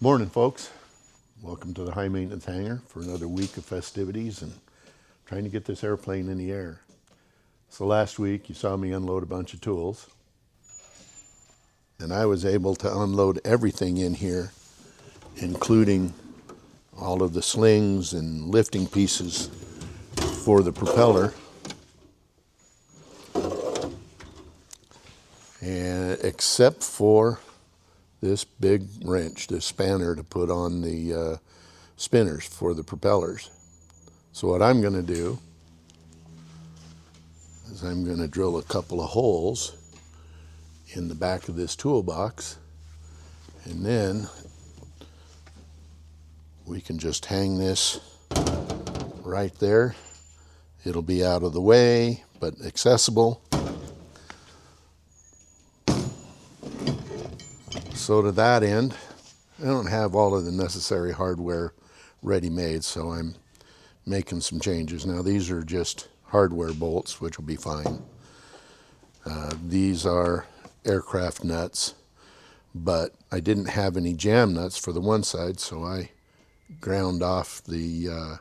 Morning, folks. Welcome to the high maintenance hangar for another week of festivities and trying to get this airplane in the air. So last week you saw me unload a bunch of tools, and I was able to unload everything in here, including all of the slings and lifting pieces for the propeller, and except for this big wrench, this spanner to put on the spinners for the propellers. So what I'm going to do is I'm going to drill a couple of holes in the back of this toolbox, and then we can just hang this right there. It'll be out of the way, but accessible. So to that end, I don't have all of the necessary hardware ready-made, so I'm making some changes. Now these are just hardware bolts, which will be fine. These are aircraft nuts, but I didn't have any jam nuts for the one side, so I ground off the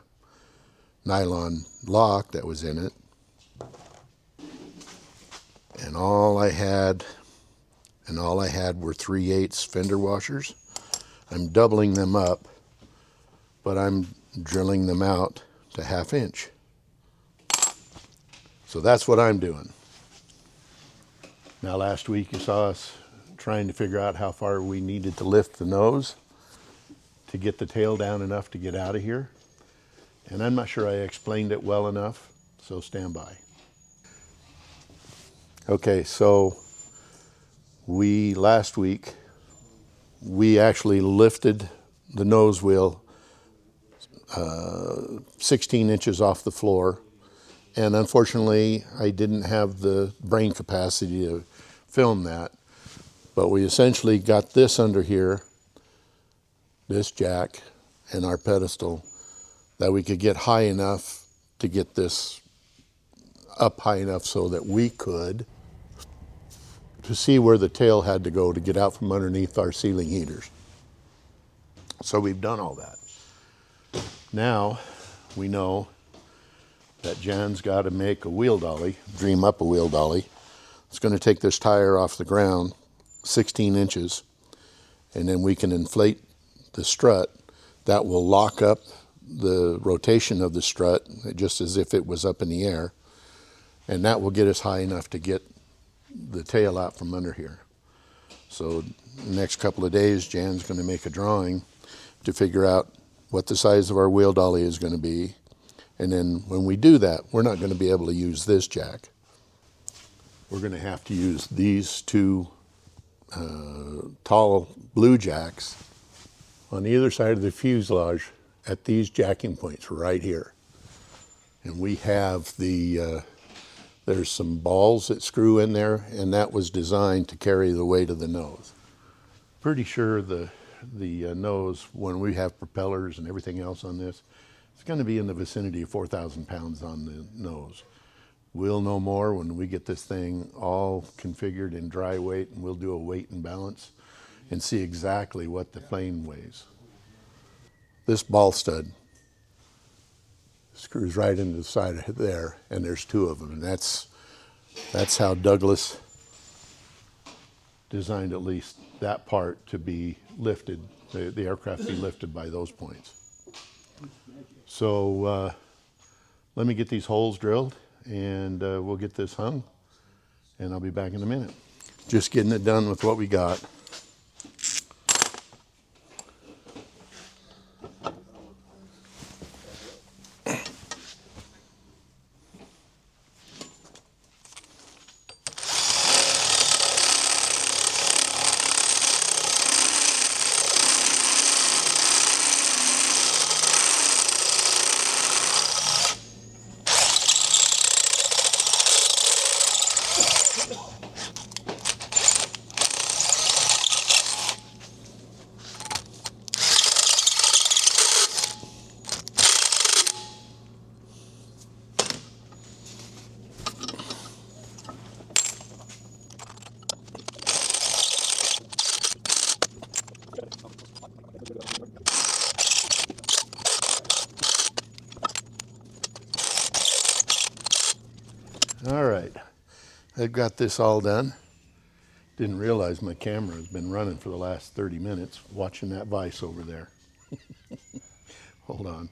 nylon lock that was in it. And all I had were 3/8 fender washers. I'm doubling them up, but I'm drilling them out to 1/2 inch. So that's what I'm doing. Now last week you saw us trying to figure out how far we needed to lift the nose to get the tail down enough to get out of here. And I'm not sure I explained it well enough, so stand by. Okay, so last week, we actually lifted the nose wheel 16 inches off the floor, and unfortunately I didn't have the brain capacity to film that, but we essentially got this under here, this jack and our pedestal, that we could get high enough to get this up high enough so that we could to see where the tail had to go to get out from underneath our ceiling heaters. So we've done all that. Now we know that Jan's got to make a wheel dolly, dream up a wheel dolly. It's going to take this tire off the ground 16 inches, and then we can inflate the strut. That will lock up the rotation of the strut just as if it was up in the air, and that will get us high enough to get the tail out from under here. So the next couple of days, Jan's going to make a drawing to figure out what the size of our wheel dolly is going to be. And then when we do that, we're not going to be able to use this jack. We're going to have to use these two tall blue jacks on either side of the fuselage at these jacking points right here. And we have there's some balls that screw in there, and that was designed to carry the weight of the nose. Pretty sure the nose, when we have propellers and everything else on this, it's going to be in the vicinity of 4,000 pounds on the nose. We'll know more when we get this thing all configured in dry weight, and we'll do a weight and balance and see exactly what the plane weighs. This ball stud screws right into the side of there, and there's two of them, and that's how Douglas designed at least that part to be lifted, the aircraft be lifted by those points. So let me get these holes drilled, and we'll get this hung, and I'll be back in a minute. Just getting it done with what we got. All right, I've got this all done. Didn't realize my camera has been running for the last 30 minutes watching that vise over there. Hold on.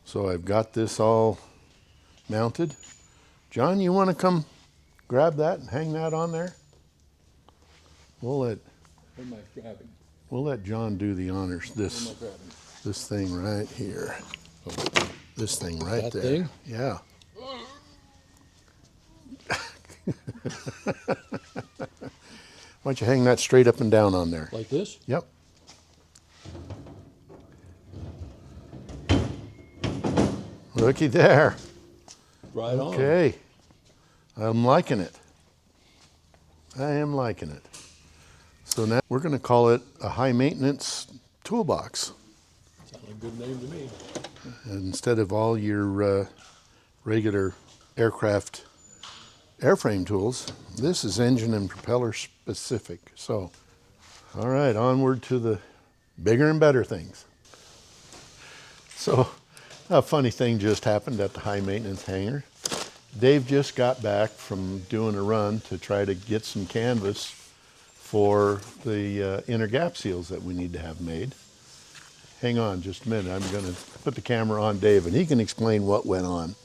So I've got this all mounted. John, you want to come grab that and hang that on there? We'll let John do the honors. This thing right here. This thing right that there. Thing? Yeah. Why don't you hang that straight up and down on there? Like this? Yep. Looky there. Right on. Okay. I'm liking it. I am liking it. So now we're going to call it a high maintenance toolbox. Sounds like a good name to me. And instead of all your regular aircraft airframe tools, this is engine and propeller specific. So, all right, onward to the bigger and better things. So, a funny thing just happened at the high maintenance hangar. Dave just got back from doing a run to try to get some canvas for the inner gap seals that we need to have made. Hang on just a minute. I'm going to put the camera on Dave and he can explain what went on.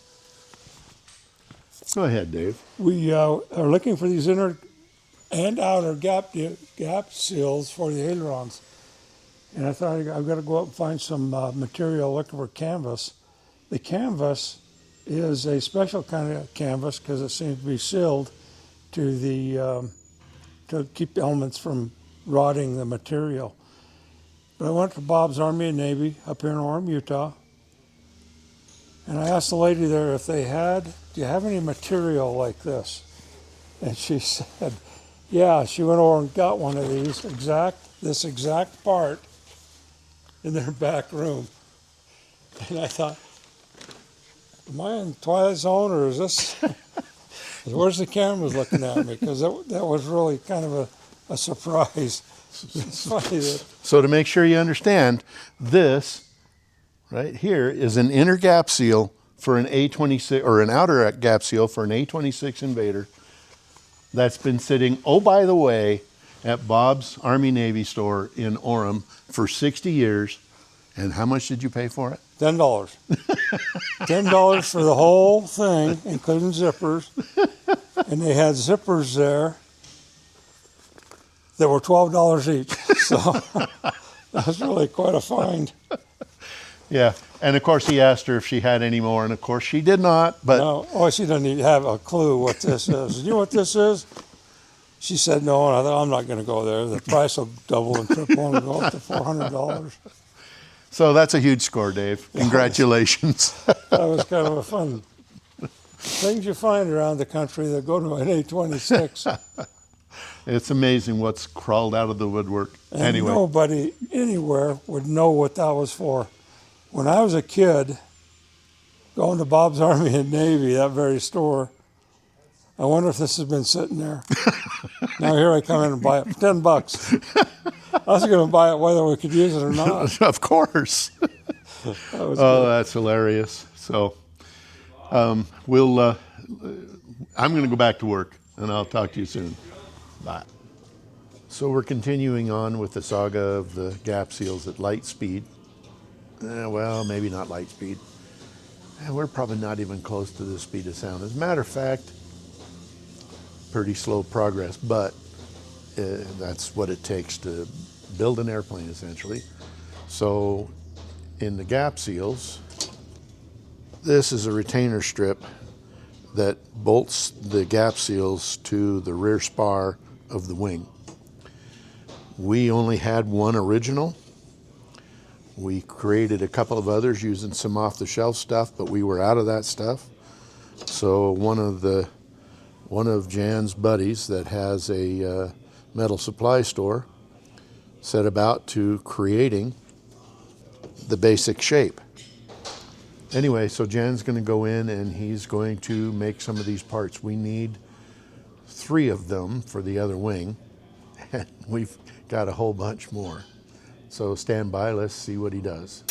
Go ahead, Dave. We are looking for these inner and outer gap seals for the ailerons. And I thought I've got to go out and find some material looking for canvas. The canvas is a special kind of canvas because it seems to be sealed to the to keep the elements from rotting the material. But I went to Bob's Army and Navy up here in Orem, Utah, and I asked the lady there if they had, do you have any material like this? And she said, yeah. She went over and got one of these this exact part in their back room. And I thought, am I in Twilight Zone or is this, where's the cameras looking at me? Because that was really kind of a surprise. It's funny that. So to make sure you understand, this right here is an inner gap seal for an A26, or an outer gap seal for an A26 Invader that's been sitting, oh, by the way, at Bob's Army Navy store in Orem for 60 years. And how much did you pay for it? $10. $10 for the whole thing, including zippers. And they had zippers there that were $12 each. So that was really quite a find. Yeah. And of course he asked her if she had any more, and of course she did not. But no, oh, she doesn't even have a clue what this is. You know what this is? She said no, and I thought, I'm not going to go there. The price will double and triple and go up to $400. So that's a huge score, Dave. Congratulations. That was kind of a fun things you find around the country that go to an A26. It's amazing what's crawled out of the woodwork. And anyway, nobody anywhere would know what that was for. When I was a kid, going to Bob's Army and Navy, that very store, I wonder if this has been sitting there. Now here I come in and buy it for $10. I was going to buy it whether we could use it or not. Of course. That's hilarious. So I'm going to go back to work, and I'll talk to you soon. Bye. So we're continuing on with the saga of the gap seals at light speed. Well, maybe not light speed. We're probably not even close to the speed of sound. As a matter of fact, pretty slow progress, but that's what it takes to build an airplane, essentially. So in the gap seals, this is a retainer strip that bolts the gap seals to the rear spar of the wing. We only had one original. We created a couple of others using some off-the-shelf stuff, but we were out of that stuff. So one of Jan's buddies that has a metal supply store set about to creating the basic shape. Anyway, so Jan's going to go in and he's going to make some of these parts. We need 3 of them for the other wing, and we've got a whole bunch more. So stand by, let's see what he does.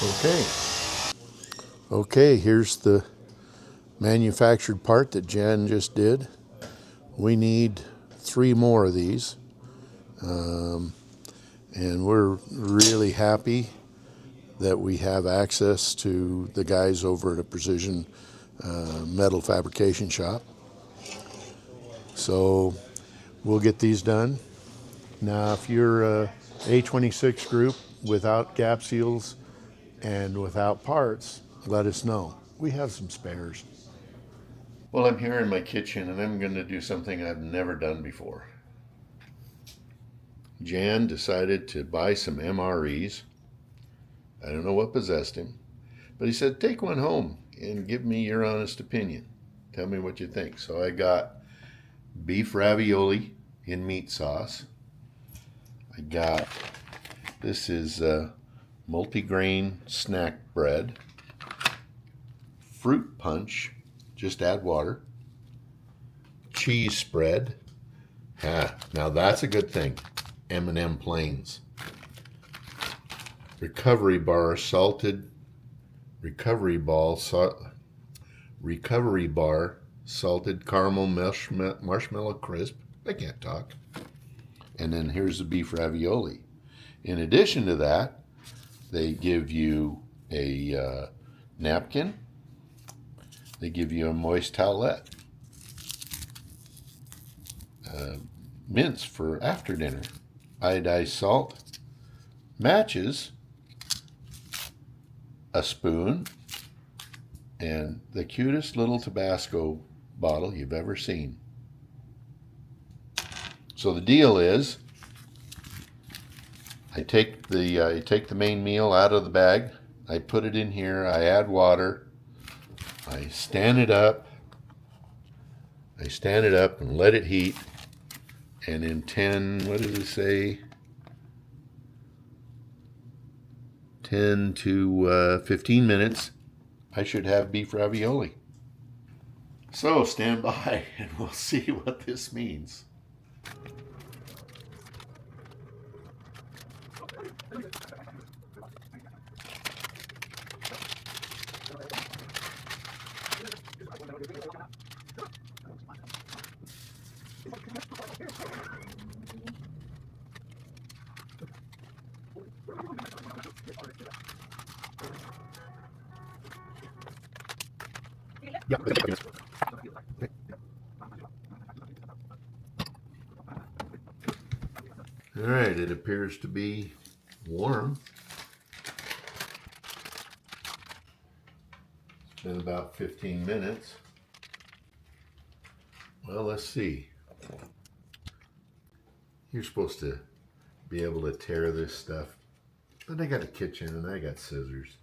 Okay. Okay, here's the manufactured part that Jan just did. We need 3 more of these. And we're really happy that we have access to the guys over at a precision metal fabrication shop. So we'll get these done. Now, if you're a A26 group without gap seals and without parts, let us know. We have some spares. Well, I'm here in my kitchen and I'm going to do something I've never done before. Jan decided to buy some MREs. I don't know what possessed him, but he said, take one home and give me your honest opinion. Tell me what you think. So I got beef ravioli in meat sauce. I got, this is multigrain snack bread. Fruit punch, just add water. Cheese spread. Now that's a good thing. M&M plains. Recovery bar salted. Recovery bar salted caramel marshmallow crisp. I can't talk. And then here's the beef ravioli. In addition to that, they give you a napkin. They give you a moist towelette. Mince for after dinner. Iodized salt. Matches. A spoon. And the cutest little Tabasco bottle you've ever seen. So the deal is, I take the main meal out of the bag, I put it in here, I add water, I stand it up and let it heat, and in 10, what does it say? 10 to 15 minutes, I should have beef ravioli. So stand by and we'll see what this means. All right, it appears to be warm. It's been about 15 minutes. Well, let's see. You're supposed to be able to tear this stuff, but I got a kitchen and I got scissors.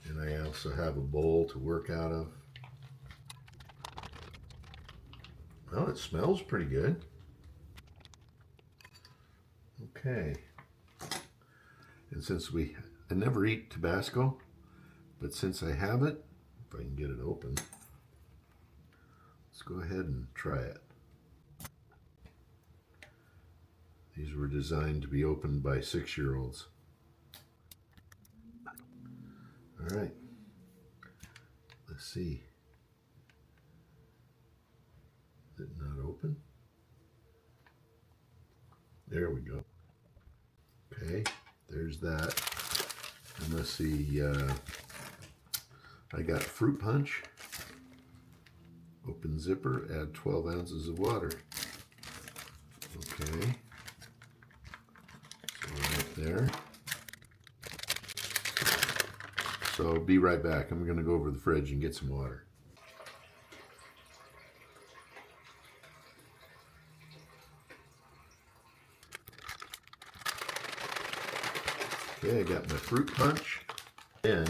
And I also have a bowl to work out of. Well, it smells pretty good. Okay. And since I never eat Tabasco, but since I have it, if I can get it open, let's go ahead and try it. These were designed to be opened by 6-year-olds. All right. Let's see. Is it not open? There we go. Okay, there's that. And let's see, I got fruit punch. Open zipper, add 12 ounces of water. Okay. So right there. So be right back. I'm going to go over to the fridge and get some water. Okay, I got my fruit punch, then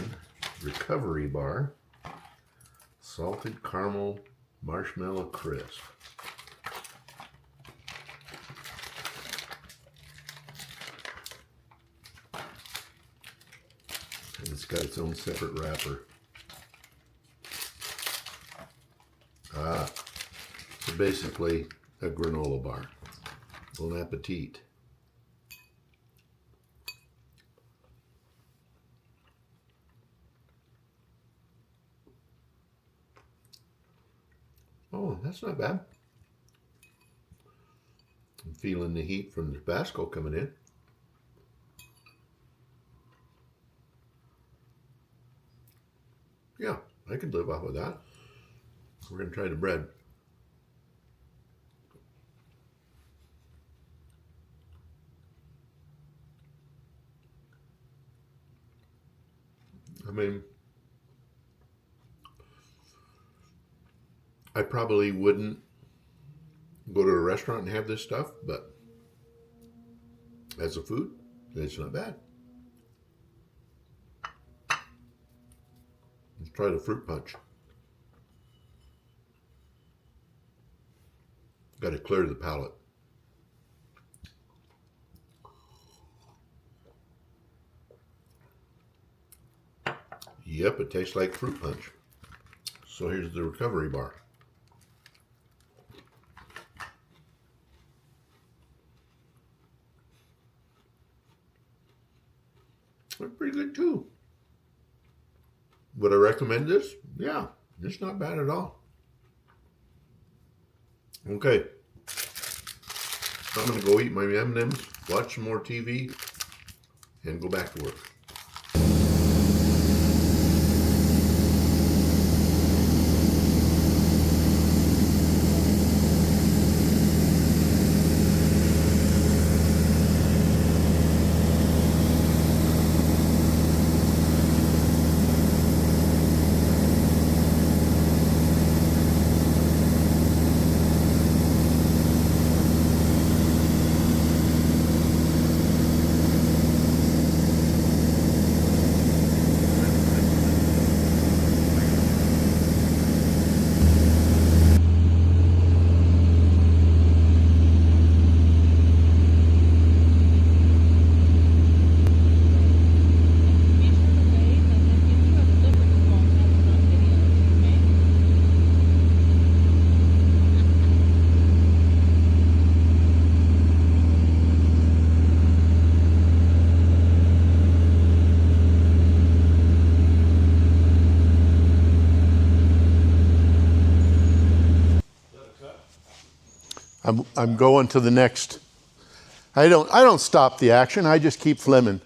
recovery bar, salted caramel marshmallow crisp. And it's got its own separate wrapper. So basically a granola bar. Bon appetit. Oh, that's not bad. I'm feeling the heat from the Tabasco coming in. Yeah, I could live off of that. We're going to try the bread. I mean, I probably wouldn't go to a restaurant and have this stuff, but as a food, it's not bad. Let's try the fruit punch. Got to clear the palate. Yep, it tastes like fruit punch. So here's the recovery bar. They're pretty good too. Would I recommend this? Yeah, it's not bad at all. Okay, I'm gonna go eat my M&Ms, watch some more TV, and go back to work. I'm going to the next. I don't stop the action. I just keep flimming.